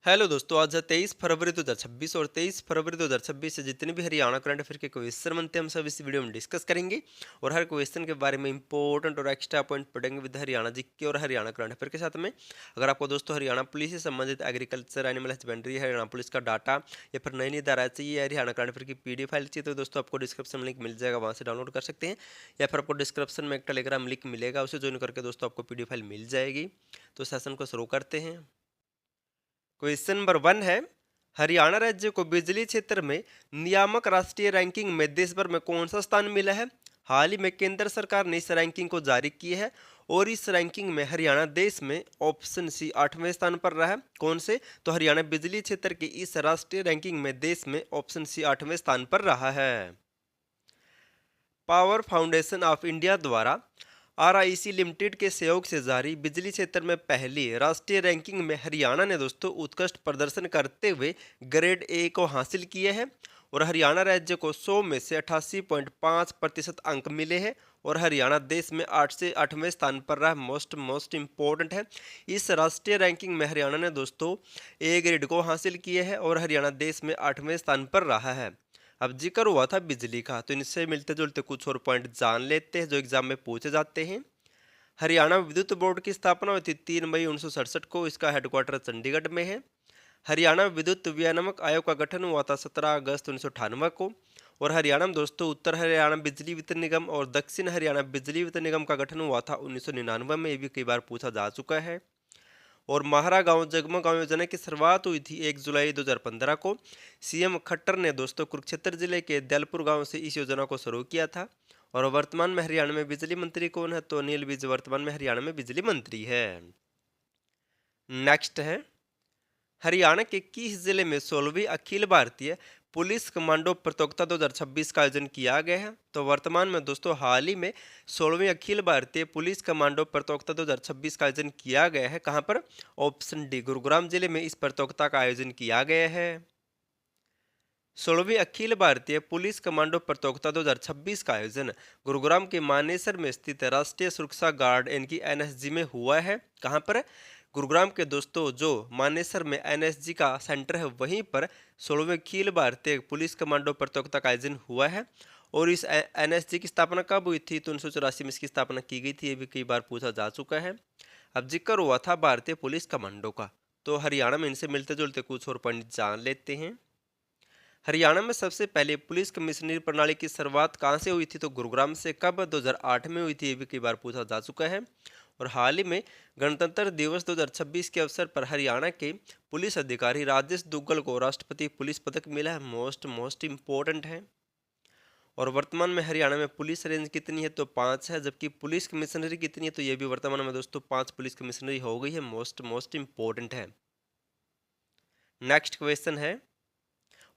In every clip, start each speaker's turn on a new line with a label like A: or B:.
A: Hello दोस्तों, आज है 23 फरवरी 2026 और 23 फरवरी 2026 से जितने भी हरियाणा करंट अफेयर के क्वेश्चन बनते हैं हम सब इस वीडियो में डिस्कस करेंगे। और हर क्वेश्चन के बारे में इंपॉर्टेंट और एक्स्ट्रा पॉइंट पढ़ेंगे विद हरियाणा जीके और हरियाणा करंट अफेयर के साथ में। अगर आपको दोस्तों हरियाणा पुलिस से संबंधित agriculture, animal husbandry, Haryana police का डाटा या फिर नई नई धाराएं चाहिए या हरियाणा करंट अफेयर की PDF फाइल चाहिए तो दोस्तों आपको डिस्क्रिप्शन में लिंक मिल जाएगा, वहाँ से डाउनलोड कर सकते हैं। या फिर आपको डिस्क्रिप्शन में एक टेलीग्राम लिंक मिलेगा, उसे ज्वाइन करके दोस्तों आपको PDF फाइल मिल जाएगी। तो सेशन को शुरू करते हैं। क्वेश्चन नंबर 1 है, हरियाणा राज्य को बिजली क्षेत्र में नियामक राष्ट्रीय रैंकिंग में देश भर में कौन सा स्थान मिला है। हाल ही में केंद्र सरकार ने इस रैंकिंग को जारी की है और इस रैंकिंग में हरियाणा देश में ऑप्शन सी 8वें स्थान पर रहा है। कौन से? तो हरियाणा बिजली क्षेत्र की इस राष्ट्रीय रैंकिंग में देश में ऑप्शन सी 8वें स्थान पर रहा है। पावर फाउंडेशन ऑफ इंडिया द्वारा RIC लिमिटेड के सहयोग से जारी बिजली क्षेत्र में पहली राष्ट्रीय रैंकिंग में हरियाणा ने दोस्तों उत्कृष्ट प्रदर्शन करते हुए ग्रेड ए को हासिल किया है और हरियाणा राज्य को 100 में से 88.5% अंक मिले हैं और हरियाणा देश में 8 से 8वें स्थान पर रहा। मोस्ट इम्पोर्टेंट है, इस राष्ट्रीय रैंकिंग में हरियाणा ने दोस्तों ए ग्रेड को हासिल किया है और हरियाणा देश में 8वें स्थान पर रहा है। अब जिक्र हुआ था बिजली का, तो इनसे मिलते जुलते कुछ और पॉइंट जान लेते हैं जो एग्जाम में पूछे जाते हैं। हरियाणा विद्युत बोर्ड की स्थापना हुई थी 3 मई 1967 को। इसका हेडक्वार्टर चंडीगढ़ में है। हरियाणा विद्युत विनियामक आयोग का गठन हुआ था 17 अगस्त 1998 को। और हरियाणा में दोस्तों उत्तर हरियाणा बिजली वितरण निगम और दक्षिण हरियाणा बिजली वितरण निगम का गठन हुआ था 1999 में। ये भी कई बार पूछा जा चुका है। और महारा गांव जगमग गांव योजना की शुरुआत हुई थी 1 जुलाई 2015 को। CM खट्टर ने दोस्तों कुरुक्षेत्र जिले के दलपुर गांव से इस योजना को शुरू किया था। और वर्तमान में हरियाणा में बिजली मंत्री कौन है? तो अनिल विज वर्तमान में हरियाणा में बिजली मंत्री है। नेक्स्ट है, हरियाणा के किस जिले में 16वीं अखिल भारतीय पुलिस कमांडो प्रतियोगिता 2026 का आयोजन किया गया है? तो वर्तमान में दोस्तों हाल ही में 16वीं अखिल भारतीय पुलिस कमांडो प्रतियोगिता 2026 का आयोजन किया गया है। कहां पर? ऑप्शन डी, गुरुग्राम जिले में इस प्रतियोगिता का आयोजन किया गया है। 16वीं अखिल भारतीय पुलिस कमांडो प्रतियोगिता 2026 का आयोजन गुरुग्राम के मानेसर में स्थित राष्ट्रीय सुरक्षा गार्ड यानी NSG में हुआ है। कहां पर? गुरुग्राम के दोस्तों जो मानेसर में NSG का सेंटर है वहीं पर 16वीं अखिल भारतीय पुलिस कमांडो प्रतियोगिता का आयोजन हुआ है। और इस NSG की स्थापना कब हुई थी? तो 1984 में इसकी स्थापना की गई थी। ये भी कई बार पूछा जा चुका है। अब जिक्र हुआ था भारतीय पुलिस कमांडो का, तो हरियाणा में इनसे मिलते जुलते कुछ और पॉइंट जान लेते हैं। हरियाणा में सबसे पहले पुलिस कमिश्नरी प्रणाली की शुरुआत कहाँ से हुई थी? तो गुरुग्राम से। कब? 2008 में हुई थी। ये भी कई बार पूछा जा चुका है। और हाल ही में गणतंत्र दिवस 2026 के अवसर पर हरियाणा के पुलिस अधिकारी राजेश दुग्गल को राष्ट्रपति पुलिस पदक मिला है। मोस्ट इम्पोर्टेंट है। और वर्तमान में हरियाणा में पुलिस रेंज कितनी है? तो 5 है। जबकि पुलिस कमिश्नरी कितनी है? तो ये भी वर्तमान में दोस्तों 5 पुलिस कमिश्नरी हो गई है। मोस्ट इम्पोर्टेंट है। नेक्स्ट क्वेश्चन है,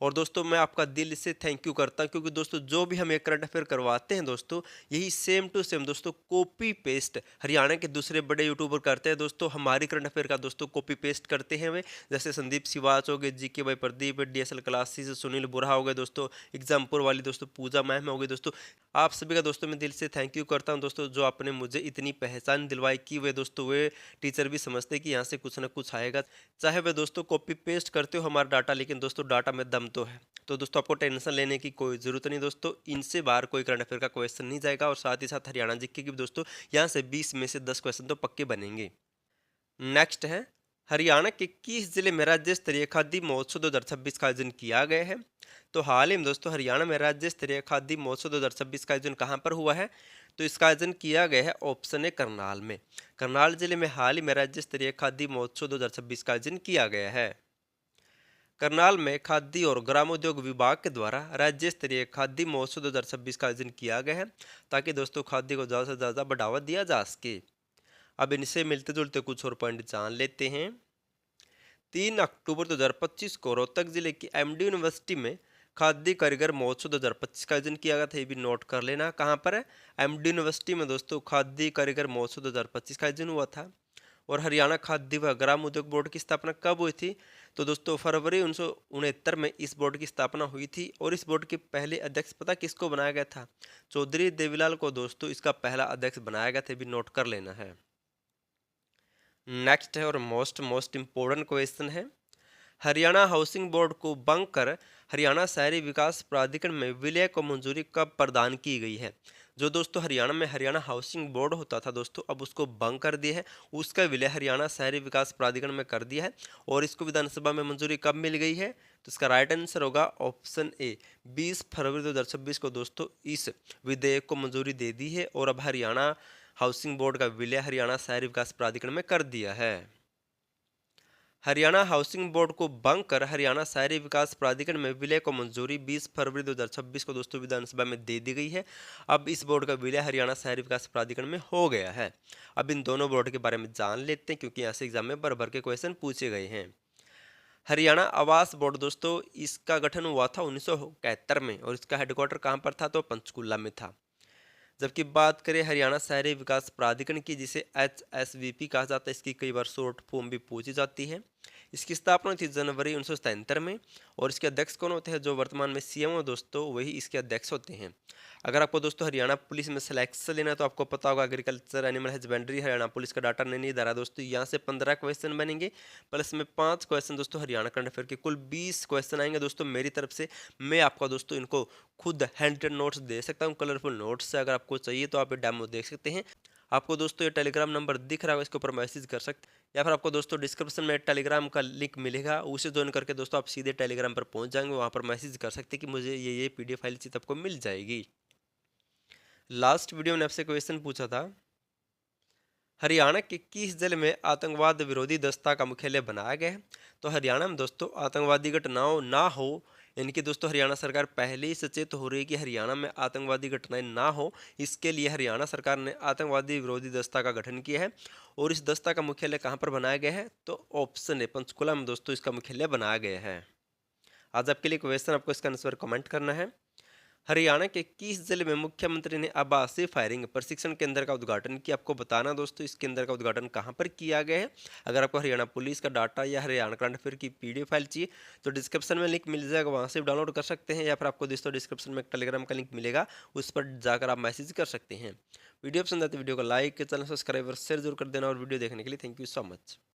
A: और दोस्तों मैं आपका दिल से थैंक यू करता हूं क्योंकि दोस्तों जो भी हमें करंट अफेयर करवाते हैं दोस्तों, यही सेम टू सेम दोस्तों कॉपी पेस्ट हरियाणा के दूसरे बड़े यूट्यूबर करते हैं दोस्तों। हमारी करंट अफेयर का दोस्तों कॉपी पेस्ट करते हैं वे, जैसे संदीप सिवाच हो गए, GK भाई प्रदीप, DSL क्लासेस सुनील बुरा हो गए दोस्तों, एग्जामपुर वाली दोस्तों पूजा मैम हो गई दोस्तों। आप सभी का दोस्तों मैं दिल से थैंक यू करता हूँ दोस्तों, जो आपने मुझे इतनी पहचान दिलवाई कि वे दोस्तों वे टीचर भी समझते कि यहाँ से कुछ ना कुछ आएगा। चाहे वे दोस्तों कॉपी पेस्ट करते हो हमारा डाटा, लेकिन दोस्तों डाटा में दम तो है। तो दोस्तों आपको टेंशन लेने की कोई ज़रूरत नहीं दोस्तों, इनसे बाहर कोई करंट अफेयर का क्वेश्चन नहीं जाएगा। और साथ ही साथ हरियाणा जीके की भी दोस्तों यहाँ से 20 में से 10 क्वेश्चन तो पक्के बनेंगे। नेक्स्ट है, हरियाणा के किस जिले में राज्य स्तरीय खाद्य महोत्सव 2026 का आयोजन किया गया है? तो हाल ही में दोस्तों हरियाणा में राज्य स्तरीय खाद्य महोत्सव 2026 का आयोजन कहाँ पर हुआ है? तो इसका आयोजन किया गया है ऑप्शन ए, करनाल में। करनाल जिले में हाल ही में राज्य स्तरीय खाद्य महोत्सव 2026 का आयोजन किया गया है। करनाल में खाद्य और ग्रामोद्योग विभाग के द्वारा राज्य स्तरीय खाद्य महोत्सव 2026 का आयोजन किया गया है ताकि दोस्तों खाद्य को ज़्यादा से ज़्यादा बढ़ावा दिया जा सके। अब इनसे मिलते जुलते कुछ और पॉइंट जान लेते हैं। 3 अक्टूबर 2025 को रोहतक जिले की MD यूनिवर्सिटी में खाद्य कारीगर महोत्सव 2025 का आयोजन किया गया था। ये भी नोट कर लेना। कहाँ पर है? MD यूनिवर्सिटी में दोस्तों खाद्य कारीगर महोत्सव 2025 का आयोजन हुआ था। और हरियाणा खाद्य व ग्राम उद्योग बोर्ड की स्थापना कब हुई थी? तो दोस्तों फरवरी 1969 में इस बोर्ड की स्थापना हुई थी। और इस बोर्ड के पहले अध्यक्ष पता किसको बनाया गया था? चौधरी देवीलाल को दोस्तों इसका पहला अध्यक्ष बनाया गया था। भी नोट कर लेना है। नेक्स्ट है और मोस्ट इम्पोर्टेंट क्वेश्चन है, हरियाणा हाउसिंग बोर्ड को भंग कर हरियाणा शहरी विकास प्राधिकरण में विलय को मंजूरी कब प्रदान की गई है। जो दोस्तों हरियाणा में हरियाणा हाउसिंग बोर्ड होता था दोस्तों, अब उसको भंग कर दिया है। उसका विलय हरियाणा शहरी विकास प्राधिकरण में कर दिया है। और इसको विधानसभा में मंजूरी कब मिल गई है, तो इसका राइट आंसर होगा ऑप्शन ए, 20 फरवरी 2026 को दोस्तों इस विधेयक को मंजूरी दे दी है। और अब हरियाणा हाउसिंग बोर्ड का विलय हरियाणा शहरी विकास प्राधिकरण में कर दिया है। हरियाणा हाउसिंग बोर्ड को भंग कर हरियाणा शहरी विकास प्राधिकरण में विलय को मंजूरी 20 फरवरी 2026 को दोस्तों विधानसभा में दे दी गई है। अब इस बोर्ड का विलय हरियाणा शहरी विकास प्राधिकरण में हो गया है। अब इन दोनों बोर्ड के बारे में जान लेते हैं, क्योंकि यहाँ से एग्जाम में भर भर के क्वेश्चन पूछे गए हैं। हरियाणा आवास बोर्ड दोस्तों, इसका गठन हुआ था 1971 में, और इसका हेडक्वार्टर कहाँ पर था, तो पंचकुला में था। जबकि बात करें हरियाणा शहरी विकास प्राधिकरण की, जिसे HSVP कहा जाता है, इसकी कई बार शॉर्ट फॉर्म भी पूछी जाती है। इसकी स्थापना थी जनवरी 1977 में। और इसके अध्यक्ष कौन होते हैं, जो वर्तमान में CM हो दोस्तों, वही इसके अध्यक्ष होते हैं। अगर आपको दोस्तों हरियाणा पुलिस में सिलेक्शन लेना है, तो आपको पता होगा agriculture animal husbandry Haryana police का डाटा नहीं दे रहा दोस्तों। यहाँ से 15 क्वेश्चन बनेंगे, प्लस में 5 क्वेश्चन दोस्तों हरियाणा करंट अफेयर के, कुल 20 क्वेश्चन आएंगे दोस्तों मेरी तरफ से। मैं आपको दोस्तों इनको खुद हैंड रिटन नोट्स दे सकता हूँ, कलरफुल नोट्स से। अगर आपको चाहिए तो आप ये डेमो देख सकते हैं। आपको दोस्तों ये टेलीग्राम नंबर दिख रहा है, इसके ऊपर मैसेज कर सकते हैं, या फिर आपको दोस्तों डिस्क्रिप्शन में टेलीग्राम का लिंक मिलेगा, उसे ज्वाइन करके दोस्तों आप सीधे टेलीग्राम पर पहुंच जाएंगे। वहां पर मैसेज कर सकते हैं कि मुझे ये PDF फाइल चाहिए, आपको मिल जाएगी। लास्ट वीडियो में आपसे क्वेश्चन पूछा था, हरियाणा के किस जिले में आतंकवाद विरोधी दस्ता का मुख्यालय बनाया गया है। तो हरियाणा में दोस्तों आतंकवादी घटनाओं ना हो, यानी कि दोस्तों हरियाणा सरकार पहले ही सचेत हो रही है कि हरियाणा में आतंकवादी घटनाएं ना हो। इसके लिए हरियाणा सरकार ने आतंकवादी विरोधी दस्ता का गठन किया है। और इस दस्ता का मुख्यालय कहाँ पर बनाया गया है, तो ऑप्शन है पंचकुला में दोस्तों इसका मुख्यालय बनाया गया है। आज आपके लिए क्वेश्चन, आपको इसका आंसर कमेंट करना है। हरियाणा के किस जिले में मुख्यमंत्री ने आभासी फायरिंग प्रशिक्षण केंद्र का उद्घाटन किया। आपको बताना दोस्तों इस केंद्र का उद्घाटन कहां पर किया गया है। अगर आपको हरियाणा पुलिस का डाटा या हरियाणा करंट अफेयर की PDF फाइल चाहिए, तो डिस्क्रिप्शन में लिंक मिल जाएगा, वहां से डाउनलोड कर सकते हैं। या फिर आपको दोस्तों डिस्क्रिप्शन में एक टेलीग्राम का लिंक मिलेगा, उस पर जाकर आप मैसेज कर सकते हैं। वीडियो पसंद आती है वीडियो को लाइक, चैनल सब्सक्राइब और शेयर जरूर कर देना। और वीडियो देखने के लिए थैंक यू सो मच।